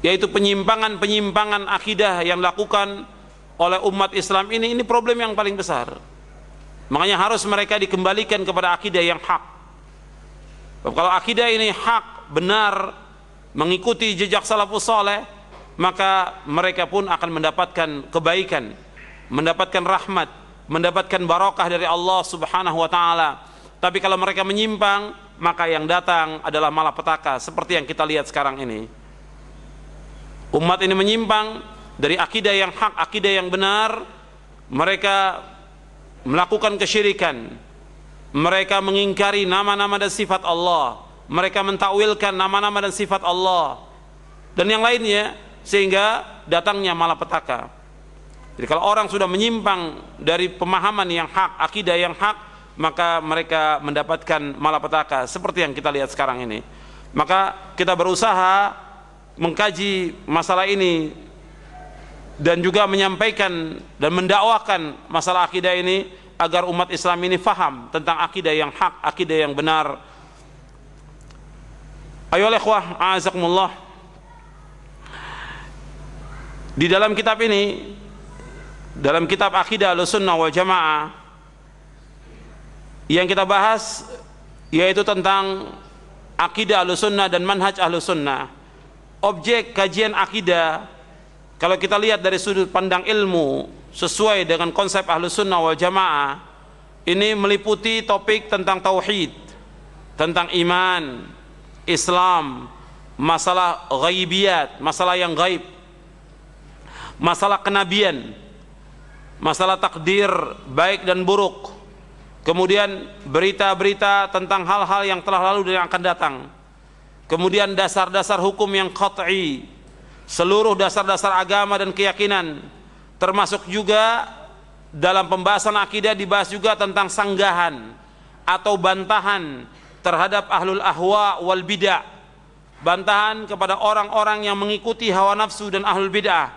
yaitu penyimpangan-penyimpangan akidah yang dilakukan oleh umat Islam ini problem yang paling besar. Makanya harus mereka dikembalikan kepada akidah yang hak. Kalau akidah ini hak, benar, mengikuti jejak salafus saleh, maka mereka pun akan mendapatkan kebaikan, mendapatkan rahmat, mendapatkan barakah dari Allah Subhanahu wa taala. Tapi kalau mereka menyimpang, maka yang datang adalah malapetaka seperti yang kita lihat sekarang ini. Umat ini menyimpang dari akidah yang hak, akidah yang benar. Mereka melakukan kesyirikan, mereka mengingkari nama-nama dan sifat Allah, mereka mentakwilkan nama-nama dan sifat Allah dan yang lainnya, sehingga datangnya malapetaka. Jadi kalau orang sudah menyimpang dari pemahaman yang hak, akidah yang hak, maka mereka mendapatkan malapetaka seperti yang kita lihat sekarang ini. Maka kita berusaha mengkaji masalah ini dan juga menyampaikan dan mendakwakan masalah akidah ini agar umat Islam ini faham tentang akidah yang hak, akidah yang benar. Ayolah ikhwah, a'azakumullah. Di dalam kitab ini, dalam kitab Aqidah Ahlussunnah wal Jamaah, yang kita bahas yaitu tentang akidah Ahlussunnah dan manhaj Ahlussunnah. Objek kajian akidah, kalau kita lihat dari sudut pandang ilmu sesuai dengan konsep Ahlussunnah wal Jamaah, ini meliputi topik tentang tauhid, tentang iman, Islam, masalah ghaibiyat, masalah yang gaib, masalah kenabian, masalah takdir baik dan buruk, kemudian berita-berita tentang hal-hal yang telah lalu dan yang akan datang, kemudian dasar-dasar hukum yang qat'i, seluruh dasar-dasar agama dan keyakinan, termasuk juga dalam pembahasan akidah dibahas juga tentang sanggahan atau bantahan terhadap ahlul ahwa wal bid'ah, bantahan kepada orang-orang yang mengikuti hawa nafsu dan ahlul bid'ah,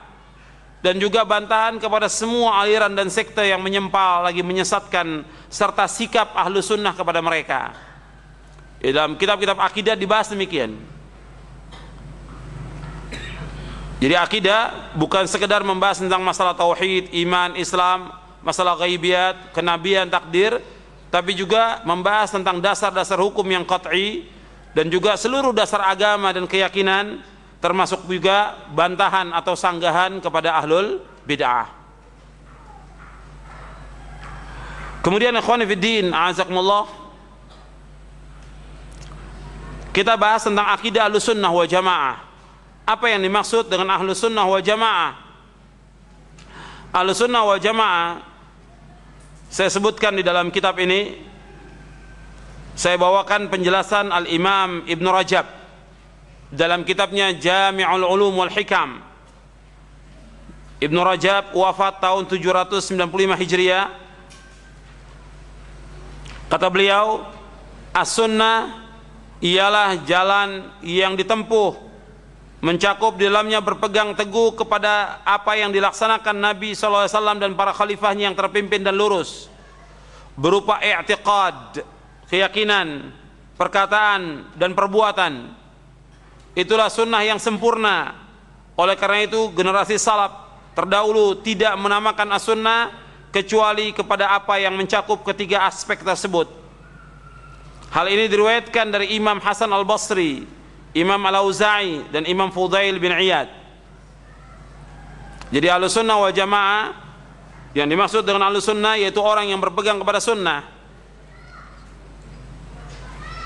dan juga bantahan kepada semua aliran dan sekte yang menyempal lagi menyesatkan, serta sikap ahlu sunnah kepada mereka. Dalam kitab-kitab akidah dibahas demikian. Jadi akidah bukan sekedar membahas tentang masalah tauhid, iman, Islam, masalah ghaibiyat, kenabian, takdir, tapi juga membahas tentang dasar-dasar hukum yang qat'i dan juga seluruh dasar agama dan keyakinan, termasuk juga bantahan atau sanggahan kepada ahlul bid'ah. Kemudian ikhwani fiddin, a'azakumullah, kita bahas tentang akidah Ahlussunnah wal Jamaah. Apa yang dimaksud dengan Ahlussunnah wal Jamaah? Ahlussunnah wal Jamaah saya sebutkan di dalam kitab ini, saya bawakan penjelasan Al-Imam Ibn Rajab dalam kitabnya Jami'ul Ulum wal Hikam. Ibn Rajab wafat tahun 795 Hijriah. Kata beliau, as-sunnah ialah jalan yang ditempuh, mencakup di dalamnya berpegang teguh kepada apa yang dilaksanakan Nabi SAW dan para khalifahnya yang terpimpin dan lurus, berupa i'tiqad, keyakinan, perkataan dan perbuatan. Itulah sunnah yang sempurna. Oleh karena itu generasi salaf terdahulu tidak menamakan as-sunnah kecuali kepada apa yang mencakup ketiga aspek tersebut. Hal ini diriwayatkan dari Imam Hasan al-Basri, Imam al-Auza'i dan Imam Fudail bin Iyad. Jadi Ahlussunnah wal Jamaah, yang dimaksud dengan Ahlussunnah yaitu orang yang berpegang kepada sunnah.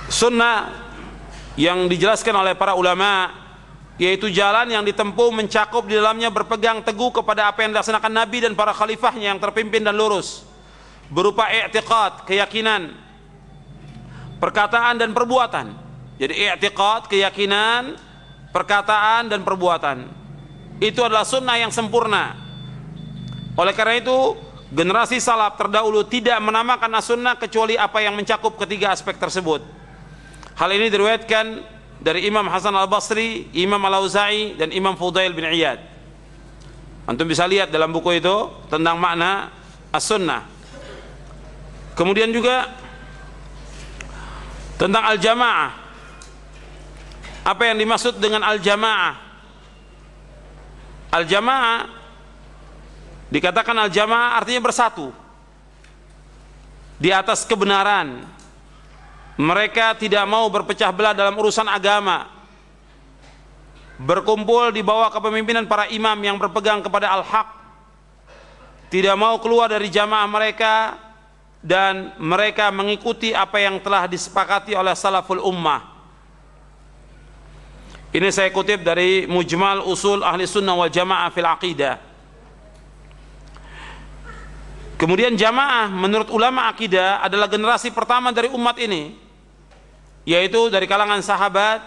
Sunnah yang dijelaskan oleh para ulama yaitu jalan yang ditempuh mencakup di dalamnya berpegang teguh kepada apa yang dilaksanakan Nabi dan para khalifahnya yang terpimpin dan lurus, berupa i'tiqad, keyakinan, perkataan dan perbuatan. Jadi i'tiqad, keyakinan, perkataan dan perbuatan, itu adalah sunnah yang sempurna. Oleh karena itu generasi salaf terdahulu tidak menamakan as-sunnah kecuali apa yang mencakup ketiga aspek tersebut. Hal ini diriwayatkan dari Imam Hasan al-Basri, Imam al-Auza'i dan Imam Fudail bin Iyad. Antum bisa lihat dalam buku itu tentang makna as-sunnah. Kemudian juga tentang al-jamaah. Apa yang dimaksud dengan al-jamaah? Al-jamaah, dikatakan al-jamaah artinya bersatu di atas kebenaran. Mereka tidak mau berpecah belah dalam urusan agama, berkumpul di bawah kepemimpinan para imam yang berpegang kepada al-haq, tidak mau keluar dari jamaah mereka, dan mereka mengikuti apa yang telah disepakati oleh salaful ummah. Ini saya kutip dari Mujmal Usul Ahli Sunnah wal Jamaah fil Aqidah. Kemudian jamaah menurut ulama akidah adalah generasi pertama dari umat ini, yaitu dari kalangan sahabat,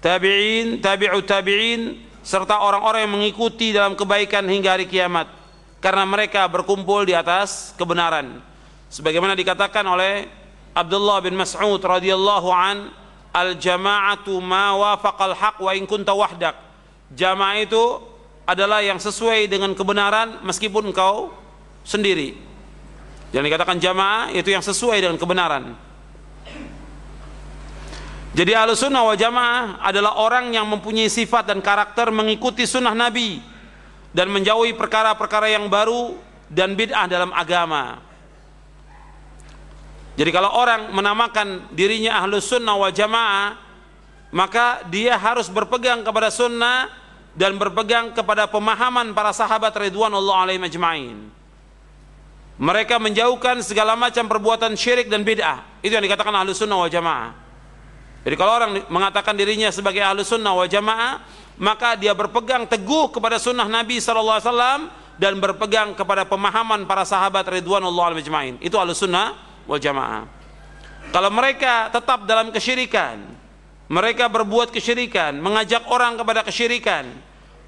tabi'in, tabi'ut tabi'in, serta orang-orang yang mengikuti dalam kebaikan hingga hari kiamat, karena mereka berkumpul di atas kebenaran. Sebagaimana dikatakan oleh Abdullah bin Mas'ud radhiyallahu an, al-jama'atu ma wafaqal haq wa in kunta wahdak. Jamaah itu adalah yang sesuai dengan kebenaran meskipun engkau sendiri. Yang dikatakan jamaah itu yang sesuai dengan kebenaran. Jadi Ahlussunnah wal Jamaah adalah orang yang mempunyai sifat dan karakter mengikuti sunnah Nabi dan menjauhi perkara-perkara yang baru dan bid'ah dalam agama. Jadi kalau orang menamakan dirinya Ahlussunnah wal Jamaah, maka dia harus berpegang kepada sunnah dan berpegang kepada pemahaman para sahabat ridwanullah alaihim ajma'in. Mereka menjauhkan segala macam perbuatan syirik dan bid'ah. Itu yang dikatakan Ahlussunnah wal Jamaah. Jadi kalau orang mengatakan dirinya sebagai Ahlussunnah wal Jamaah, maka dia berpegang teguh kepada sunnah Nabi SAW dan berpegang kepada pemahaman para sahabat ridwanullah alaihim ajma'in. Itu Ahlussunnah wal Jamaah. Kalau mereka tetap dalam kesyirikan, mereka berbuat kesyirikan, mengajak orang kepada kesyirikan,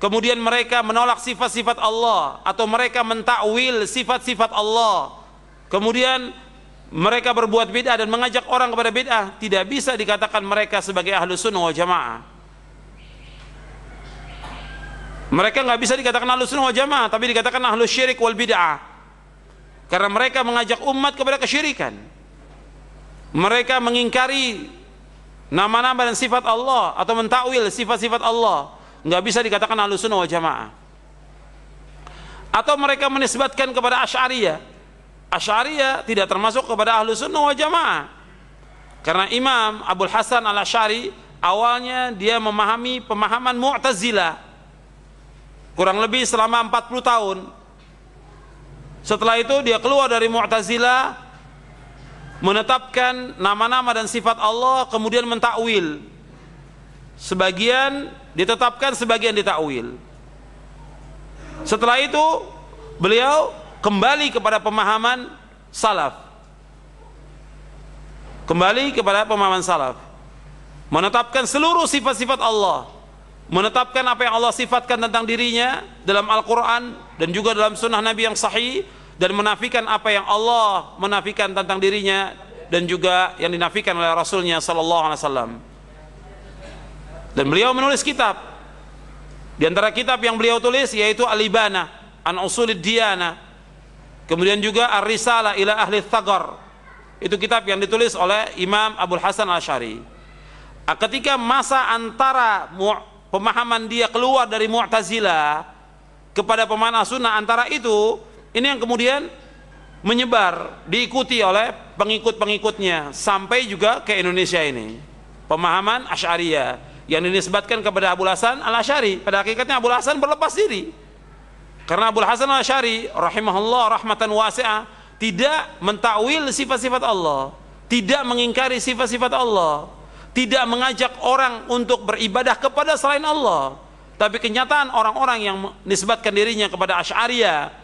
kemudian mereka menolak sifat-sifat Allah atau mereka mentakwil sifat-sifat Allah, kemudian mereka berbuat bid'ah dan mengajak orang kepada bid'ah, tidak bisa dikatakan mereka sebagai Ahlussunnah wal Jamaah. Mereka nggak bisa dikatakan Ahlussunnah wal Jamaah, tapi dikatakan ahlus syirik wal bid'ah, karena mereka mengajak umat kepada kesyirikan. Mereka mengingkari nama-nama dan sifat Allah atau mentakwil sifat-sifat Allah, nggak bisa dikatakan Ahlussunnah wal Jamaah. Atau mereka menisbatkan kepada Asy'ariyah. Asy'ariyah tidak termasuk kepada Ahlussunnah wal Jamaah, karena Imam Abul Hasan al-Asy'ari awalnya dia memahami pemahaman Mu'tazilah kurang lebih selama 40 tahun. Setelah itu dia keluar dari Mu'tazilah, menetapkan nama-nama dan sifat Allah, kemudian mentakwil. Sebagian ditetapkan, sebagian ditakwil. Setelah itu beliau kembali kepada pemahaman salaf. Kembali kepada pemahaman salaf. Menetapkan seluruh sifat-sifat Allah, menetapkan apa yang Allah sifatkan tentang dirinya dalam Al-Quran dan juga dalam sunnah Nabi yang sahih, dan menafikan apa yang Allah menafikan tentang dirinya dan juga yang dinafikan oleh Rasulnya sallallahu alaihi wasallam. Dan beliau menulis kitab. Di antara kitab yang beliau tulis yaitu Al-Ibana an Usulid Diyana, kemudian juga Ar-Risalah ila Ahli Thagar. Itu kitab yang ditulis oleh Imam Abul Hasan al-Asy'ari. Ketika masa antara pemahaman dia keluar dari Mu'tazilah kepada pemahaman sunnah, antara itu, ini yang kemudian menyebar, diikuti oleh pengikut-pengikutnya sampai juga ke Indonesia ini. Pemahaman Asy'ariyah yang dinisbatkan kepada Abul Hasan al-Asy'ari, pada hakikatnya Abul Hasan berlepas diri. Karena Abul Hasan al-Asy'ari rahimahullah rahmatan wasi'ah tidak mentakwil sifat-sifat Allah, tidak mengingkari sifat-sifat Allah, tidak mengajak orang untuk beribadah kepada selain Allah. Tapi kenyataan orang-orang yang menisbatkan dirinya kepada Asy'ariyah